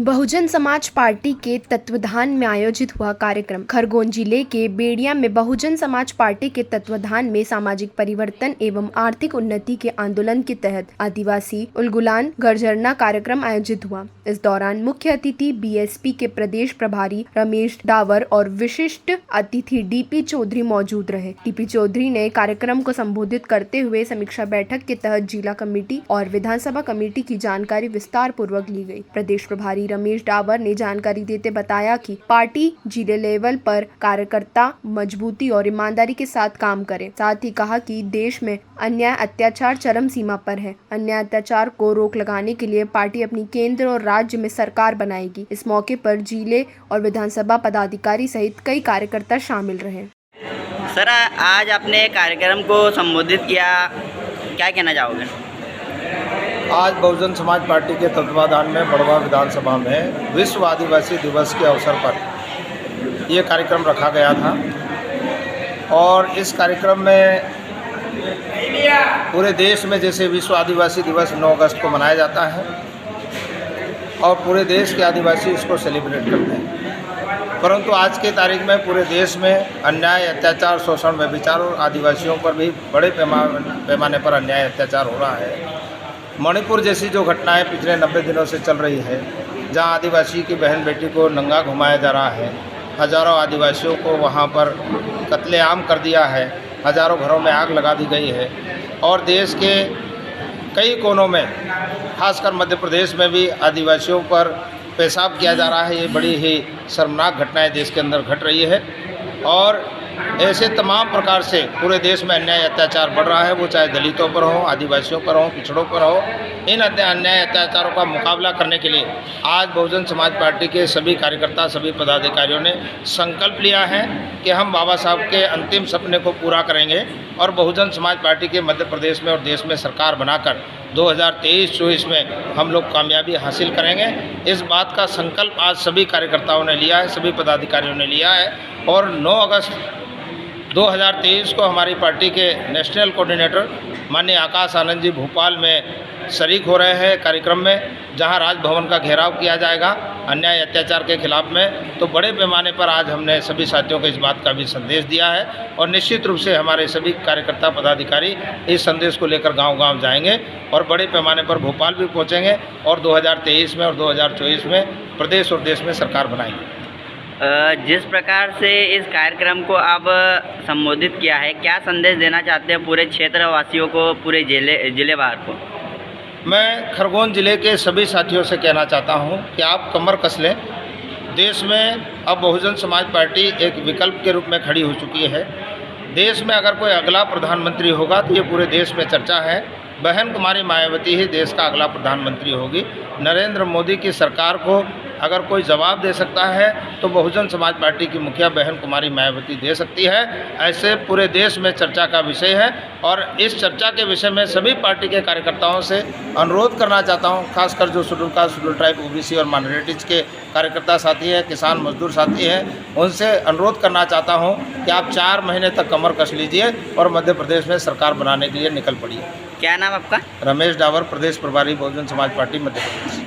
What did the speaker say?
Bahujan Samaj party के तत्वाधान में आयोजित हुआ कार्यक्रम। खरगोन जिले के बेड़िया में बहुजन समाज पार्टी के तत्वाधान में सामाजिक परिवर्तन एवं आर्थिक उन्नति के आंदोलन के तहत आदिवासी उलगुलान गरजरना कार्यक्रम आयोजित हुआ। इस दौरान मुख्य अतिथि बीएसपी के प्रदेश प्रभारी रमेश डावर और विशिष्ट अतिथि डीपी चौधरी मौजूद रहे। डीपी चौधरी ने कार्यक्रम को संबोधित करते हुए समीक्षा बैठक के तहत जिला कमेटी और विधानसभा कमेटी की जानकारी विस्तार पूर्वक ली गई। प्रदेश प्रभारी रमेश डावर ने जानकारी देते बताया कि पार्टी जिले लेवल पर कार्यकर्ता मजबूती और ईमानदारी के साथ काम करे। साथ ही कहा कि देश में अन्याय अत्याचार चरम सीमा पर है। अन्याय अत्याचार को रोक लगाने के लिए पार्टी अपनी केंद्र और राज्य में सरकार बनाएगी। इस मौके पर जिले और विधानसभा पदाधिकारी सहित कई कार्यकर्ता शामिल रहे। सर, आज आपने कार्यक्रम को संबोधित किया, क्या कहना चाहोगे? आज बहुजन समाज पार्टी के तत्वाधान में बड़वा विधानसभा में विश्व आदिवासी दिवस के अवसर पर ये कार्यक्रम रखा गया था और इस कार्यक्रम में पूरे देश में जैसे विश्व आदिवासी दिवस 9 अगस्त को मनाया जाता है और पूरे देश के आदिवासी इसको सेलिब्रेट करते हैं, परंतु आज के तारीख में पूरे देश में अन्याय अत्याचार शोषण व्यभिचार और आदिवासियों पर भी बड़े पैमाने पर अन्याय अत्याचार हो रहा है। मणिपुर जैसी जो घटनाएं पिछले 90 दिनों से चल रही है, जहां आदिवासी की बहन बेटी को नंगा घुमाया जा रहा है, हज़ारों आदिवासियों को वहां पर कत्लेआम कर दिया है, हज़ारों घरों में आग लगा दी गई है और देश के कई कोनों में खासकर मध्य प्रदेश में भी आदिवासियों पर पेशाब किया जा रहा है। ये बड़ी ही शर्मनाक घटनाएं देश के अंदर घट रही है और ऐसे तमाम प्रकार से पूरे देश में अन्याय अत्याचार बढ़ रहा है, वो चाहे दलितों पर हो, आदिवासियों पर हो, पिछड़ों पर हो। इन अन्याय अत्याचारों का मुकाबला करने के लिए आज बहुजन समाज पार्टी के सभी कार्यकर्ता, सभी पदाधिकारियों ने संकल्प लिया है कि हम बाबा साहब के अंतिम सपने को पूरा करेंगे और बहुजन समाज पार्टी के मध्य प्रदेश में और देश में सरकार बनाकर 2023-24 में हम लोग कामयाबी हासिल करेंगे। इस बात का संकल्प आज सभी कार्यकर्ताओं ने लिया है, सभी पदाधिकारियों ने लिया है और 9 अगस्त 2023 को हमारी पार्टी के नेशनल कोऑर्डिनेटर माननीय आकाश आनंद जी भोपाल में शरीक हो रहे हैं कार्यक्रम में, जहां राजभवन का घेराव किया जाएगा अन्याय अत्याचार के खिलाफ में। तो बड़े पैमाने पर आज हमने सभी साथियों को इस बात का भी संदेश दिया है और निश्चित रूप से हमारे सभी कार्यकर्ता पदाधिकारी इस संदेश को लेकर गांव-गांव जाएंगे और बड़े पैमाने पर भोपाल भी पहुंचेंगे और 2023 में और 2024 में प्रदेश और देश में सरकार बनाएंगे। जिस प्रकार से इस कार्यक्रम को आप संबोधित किया है, क्या संदेश देना चाहते हैं पूरे क्षेत्रवासियों को, पूरे जिलेवार को? मैं खरगोन जिले के सभी साथियों से कहना चाहता हूं कि आप कमर कस लें। देश में अब बहुजन समाज पार्टी एक विकल्प के रूप में खड़ी हो चुकी है। देश में अगर कोई अगला प्रधानमंत्री होगा तो ये पूरे देश में चर्चा है। बहन कुमारी मायावती ही देश का अगला प्रधानमंत्री होगी। नरेंद्र मोदी की सरकार को अगर कोई जवाब दे सकता है तो बहुजन समाज पार्टी की मुखिया बहन कुमारी मायावती दे सकती है। ऐसे पूरे देश में चर्चा का विषय है और इस चर्चा के विषय में सभी पार्टी के कार्यकर्ताओं से अनुरोध करना चाहता हूं, खासकर जो schedule caste, schedule tribe, OBC और माइनॉरिटीज़ के कार्यकर्ता साथी हैं, किसान मजदूर साथी हैं, उनसे अनुरोध करना चाहता हूँ कि आप 4 महीने तक कमर कस लीजिए और मध्य प्रदेश में सरकार बनाने के लिए निकल पड़िए। क्या नाम आपका? रमेश डावर, प्रदेश प्रभारी बहुजन समाज पार्टी मध्य प्रदेश।